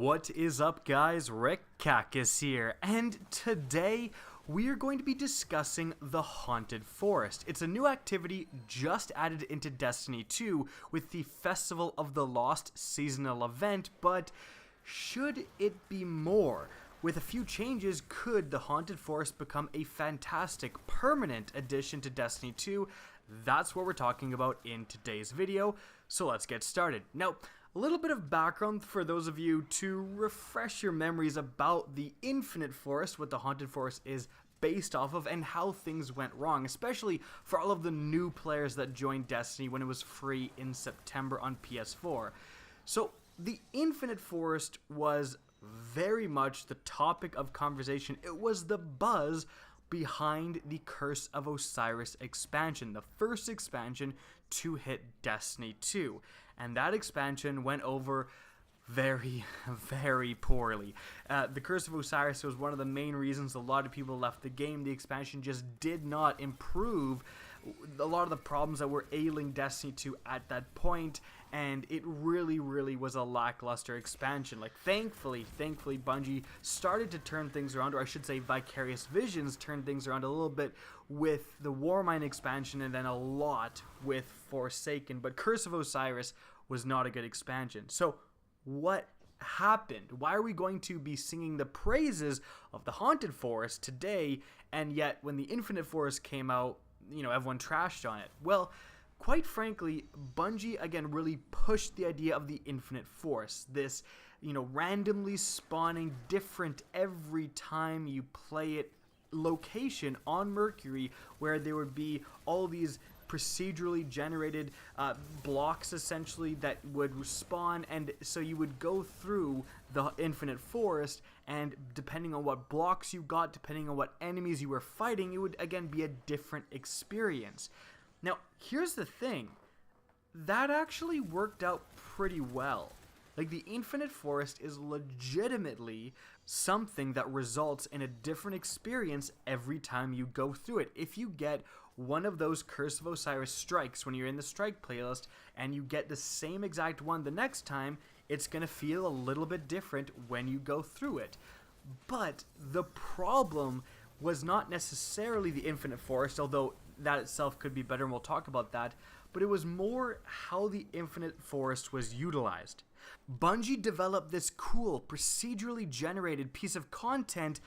What is up, guys? Rick Cactus here, and today we are going to be discussing the Haunted Forest. It's a new activity just added into Destiny 2 with the Festival of the Lost seasonal event, but should it be more? With a few changes, could the Haunted Forest become a fantastic permanent addition to Destiny 2? That's what we're talking about in today's video, so let's get started. Now, a little bit of background for those of you to refresh your memories about the Infinite Forest, what the Haunted Forest is based off of, and how things went wrong, especially for all of the new players that joined Destiny when it was free in September on PS4. So, the Infinite Forest was very much the topic of conversation. It was the buzz behind the Curse of Osiris expansion, the first expansion to hit Destiny 2. And that expansion went over very, very poorly. The Curse of Osiris was one of the main reasons a lot of people left the game. The expansion just did not improve a lot of the problems that were ailing Destiny 2 at that point, and it really was a lackluster expansion. Like, thankfully Bungie started to turn things around, or I should say Vicarious Visions turned things around a little bit with the Warmind expansion, and then a lot with Forsaken, but Curse of Osiris was not a good expansion. So what happened? Why are we going to be singing the praises of the Haunted Forest today, and yet when the Infinite Forest came out, everyone trashed on it? Well, quite frankly, Bungie again really pushed the idea of the Infinite Forest, this randomly spawning different every time you play it location on Mercury, where there would be all these procedurally generated blocks essentially that would spawn, and so you would go through the Infinite Forest, and depending on what blocks you got, depending on what enemies you were fighting, it would again be a different experience. Now, here's the thing, that actually worked out pretty well. Like, the Infinite Forest is legitimately something that results in a different experience every time you go through it. If you get one of those Curse of Osiris strikes when you're in the strike playlist, and you get the same exact one the next time, it's going to feel a little bit different when you go through it. But the problem was not necessarily the Infinite Forest, although that itself could be better, and we'll talk about that, but it was more how the Infinite Forest was utilized. Bungie developed this cool, procedurally generated piece of content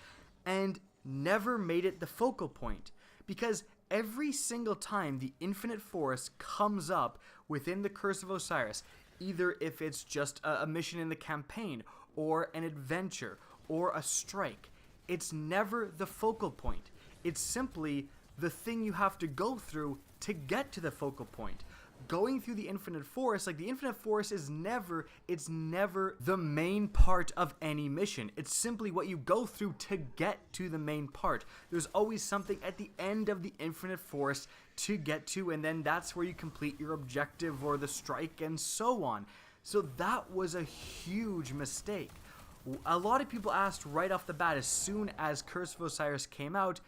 and never made it the focal point, because every single time the Infinite Forest comes up within the Curse of Osiris, either if it's just a mission in the campaign, or an adventure, or a strike, it's never the focal point. It's simply the thing you have to go through to get to the focal point. Going through the Infinite Forest, like, the Infinite Forest is never the main part of any mission. It's simply what you go through to get to the main part. There's always something at the end of the Infinite Forest to get to, and then that's where you complete your objective or the strike and so on. So that was a huge mistake. A lot of people asked right off the bat, as soon as Curse of Osiris came out,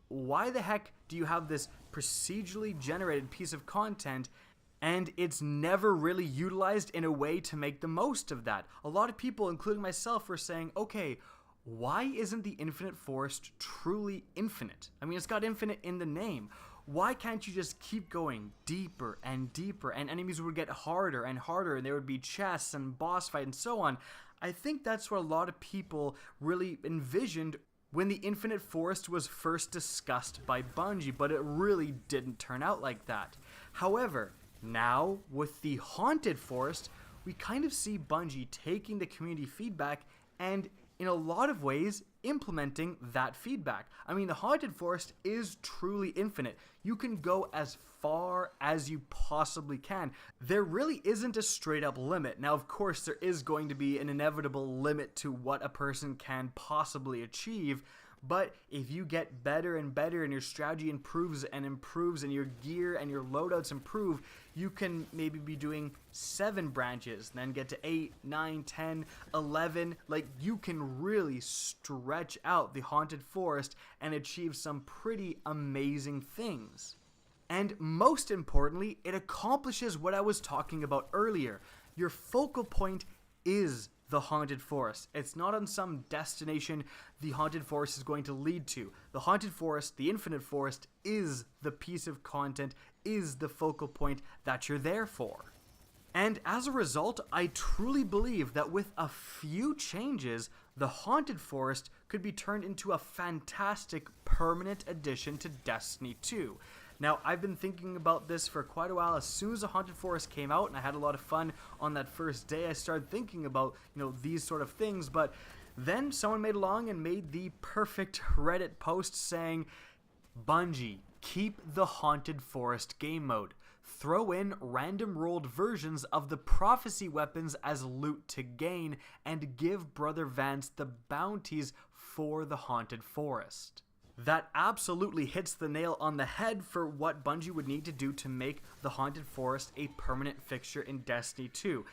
why the heck do you have this procedurally generated piece of content and it's never really utilized in a way to make the most of that? A lot of people, including myself, were saying, okay, why isn't the Infinite Forest truly infinite? I mean, it's got infinite in the name. Why can't you just keep going deeper and deeper, and enemies would get harder and harder, and there would be chests and boss fight and so on? I think that's what a lot of people really envisioned when the Infinite Forest was first discussed by Bungie, but it really didn't turn out like that. However, now with the Haunted Forest, we kind of see Bungie taking the community feedback and, in a lot of ways, implementing that feedback. I mean, the Haunted Forest is truly infinite. You can go as far as you possibly can. There really isn't a straight up limit. Now, of course, there is going to be an inevitable limit to what a person can possibly achieve, but if you get better and better and your strategy improves and your gear and your loadouts improve, you can maybe be doing 7 branches, then get to 8, 9, 10, 11. Like, you can really stretch out the Haunted Forest and achieve some pretty amazing things. And most importantly, it accomplishes what I was talking about earlier. Your focal point is the Haunted Forest. It's not on some destination the Haunted Forest is going to lead to. The Haunted Forest, the Infinite Forest, is the piece of content, is the focal point that you're there for. And as a result, I truly believe that with a few changes, the Haunted Forest could be turned into a fantastic permanent addition to Destiny 2. Now, I've been thinking about this for quite a while. As soon as the Haunted Forest came out, and I had a lot of fun on that first day, I started thinking about, these sort of things. But then someone made along and made the perfect Reddit post saying, Bungie, keep the Haunted Forest game mode. Throw in random rolled versions of the prophecy weapons as loot to gain, and give Brother Vance the bounties for the Haunted Forest. That absolutely hits the nail on the head for what Bungie would need to do to make the Haunted Forest a permanent fixture in Destiny 2.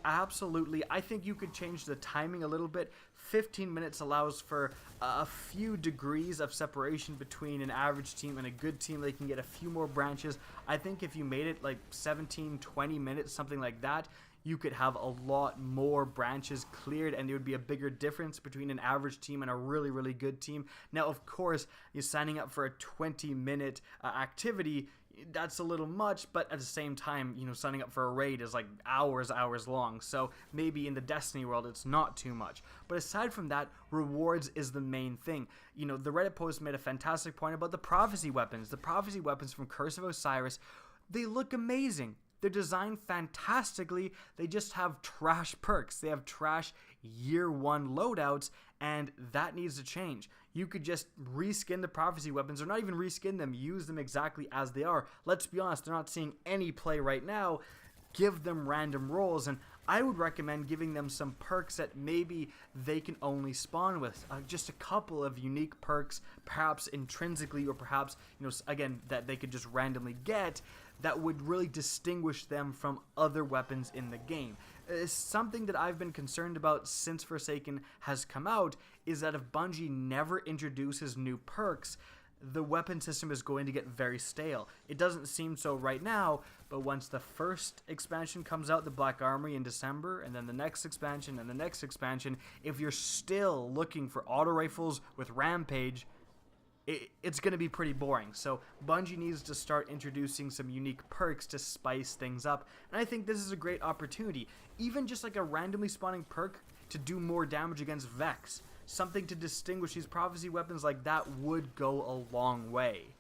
I think you could change the timing a little bit. 15 minutes allows for a few degrees of separation between an average team and a good team. They can get a few more branches. I think if you made it like 17, 20 minutes, something like that, you could have a lot more branches cleared, and there would be a bigger difference between an average team and a really, really good team. Now, of course, you're signing up for a 20-minute activity. That's a little much, but at the same time, signing up for a raid is like hours long. So maybe in the Destiny world, it's not too much. But aside from that, rewards is the main thing. The Reddit post made a fantastic point about the prophecy weapons. The prophecy weapons from Curse of Osiris, they look amazing. They're designed fantastically. They just have trash perks. They have trash year one loadouts, and that needs to change. You could just reskin the prophecy weapons, or not even reskin them, use them exactly as they are. Let's be honest, they're not seeing any play right now. Give them random rolls, and I would recommend giving them some perks that maybe they can only spawn with. Just a couple of unique perks, perhaps intrinsically, or perhaps, again, that they could just randomly get, that would really distinguish them from other weapons in the game. Something that I've been concerned about since Forsaken has come out is that if Bungie never introduces new perks, the weapon system is going to get very stale. It doesn't seem so right now, but once the first expansion comes out, the Black Armory in December, and then the next expansion and the next expansion, if you're still looking for auto rifles with Rampage, it's going to be pretty boring. So Bungie needs to start introducing some unique perks to spice things up, and I think this is a great opportunity. Even just like a randomly spawning perk to do more damage against Vex. Something to distinguish these prophecy weapons like that would go a long way.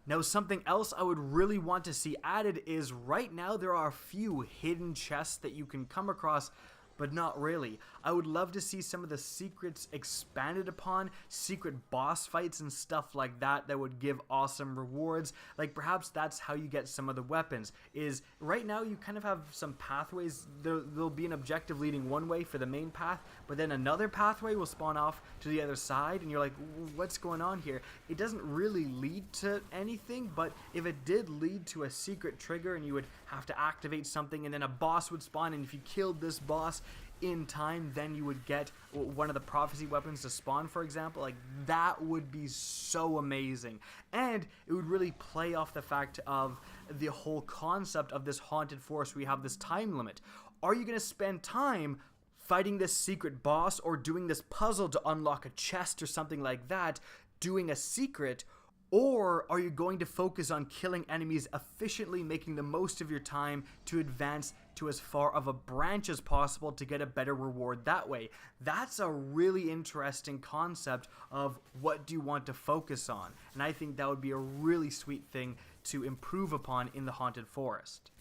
Now, something else I would really want to see added is right now there are a few hidden chests that you can come across, but not really. I would love to see some of the secrets expanded upon, secret boss fights and stuff like that would give awesome rewards. Like perhaps that's how you get some of the weapons, is right now you kind of have some pathways. There'll be an objective leading one way for the main path, but then another pathway will spawn off to the other side, and you're like, what's going on here? It doesn't really lead to anything, but if it did lead to a secret trigger and you would have to activate something and then a boss would spawn, and if you killed this boss in time, then you would get one of the prophecy weapons to spawn, for example. Like, that would be so amazing, and it would really play off the fact of the whole concept of this Haunted Forest. We have this time limit. Are you going to spend time fighting this secret boss or doing this puzzle to unlock a chest or something like that, doing a secret? Or are you going to focus on killing enemies efficiently, making the most of your time to advance to as far of a branch as possible to get a better reward that way? That's a really interesting concept of what do you want to focus on. And I think that would be a really sweet thing to improve upon in the Haunted Forest.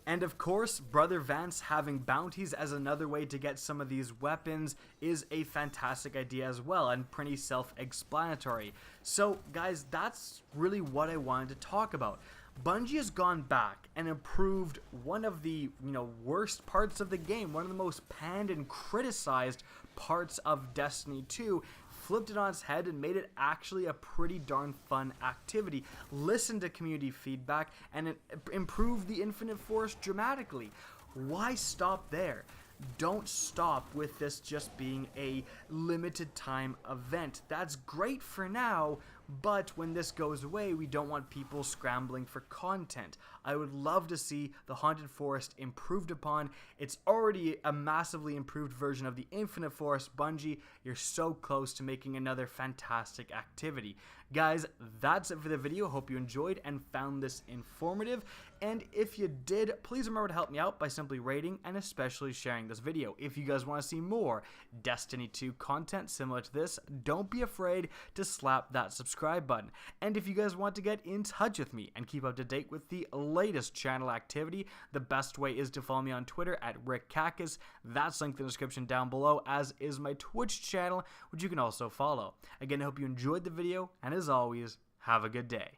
And of course, Brother Vance having bounties as another way to get some of these weapons is a fantastic idea as well, and pretty self-explanatory. So guys, that's really what I wanted to talk about. Bungie has gone back and improved one of the worst parts of the game, one of the most panned and criticized parts of Destiny 2, flipped it on its head and made it actually a pretty darn fun activity. Listen to community feedback and improve the Infinite Forest dramatically. Why stop there? Don't stop with this just being a limited time event. That's great for now, But when this goes away, we don't want people scrambling for content. I would love to see the Haunted Forest improved upon. It's already a massively improved version of the Infinite Forest. Bungie, you're so close to making another fantastic activity. Guys, that's it for the video. Hope you enjoyed and found this informative. And if you did, please remember to help me out by simply rating and especially sharing this video. If you guys want to see more Destiny 2 content similar to this, don't be afraid to slap that subscribe button. And if you guys want to get in touch with me and keep up to date with the latest channel activity, the best way is to follow me on Twitter at RickCacus. That's linked in the description down below, as is my Twitch channel, which you can also follow. Again, I hope you enjoyed the video, and as always, have a good day.